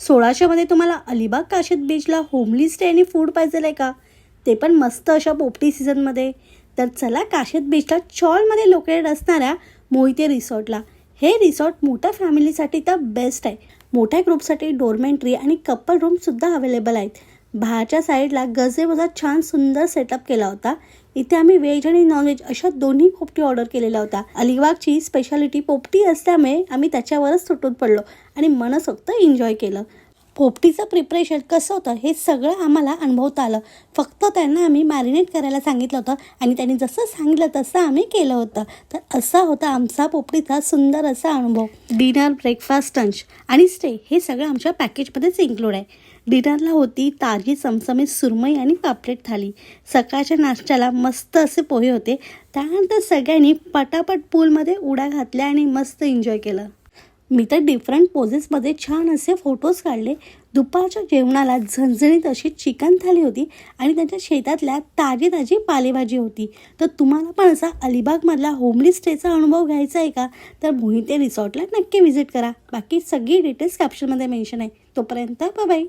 1600मध्ये तुम्हाला अलिबाग काशिद बीचला homely stay आणि फूड पाहिजे आहे का, ते पण मस्त अशा पोपटी सीझनमध्ये. तर चला काशिद बीचला चॉलमध्ये लोकेटेड असणाऱ्या मोहिते रिसॉर्टला. हे रिसॉर्ट मोठ्या फॅमिलीसाठी तर बेस्ट आहे. मोठ्या ग्रुपसाठी डोरमेंट्री आणि कपल रूमसुद्धा अवेलेबल आहेत. बाहेरच्या साईडला गजेबजा छान सुंदर सेटअप केला होता. इथे आम्ही व्हेज आणि नॉनव्हेज अशा दोन्ही पोपटी ऑर्डर केलेल्या होत्या. अलिबागची स्पेशालिटी पोपटी असल्यामुळे आम्ही त्याच्यावरच तुटून पडलो आणि मनसोक्त एन्जॉय केलं. पोपटीचं प्रिपरेशन कसं होतं हे सगळं आम्हाला अनुभवता आलं. फक्त त्यांना आम्ही मॅरिनेट करायला सांगितलं होतं आणि त्यांनी जसं सांगितलं तसं आम्ही केलं होतं. तर असा होता आमचा पोपटीचा सुंदर असा अनुभव. डिनर, ब्रेकफास्ट, लंच आणि स्टे हे सगळं आमच्या पॅकेजमध्येच इन्क्लूड आहे. डिनरला होती ताजी चमचमीत सुरमई आणि पापलेट थाली. सकाळच्या नाश्त्याला मस्त असे पोहे होते. त्यानंतर सगळ्यांनी पटापट पूलमध्ये उड्या घातल्या आणि मस्त एन्जॉय केलं. मी तर डिफरंट पोजेसमध्ये छान असे फोटोज काढले. दुपारच्या जेवणाला झणझणीत अशी चिकन थाली होती आणि त्यांच्या शेतातल्या ताजी ताजी पालेभाजी होती. तर तुम्हाला पण असा अलिबागमधला होमली स्टेचा अनुभव घ्यायचा आहे का, तर मोहिते रिसॉर्टला नक्की व्हिजिट करा. बाकी सगळी डिटेल्स कॅप्शनमध्ये मेन्शन आहे. तोपर्यंत बाय बाय.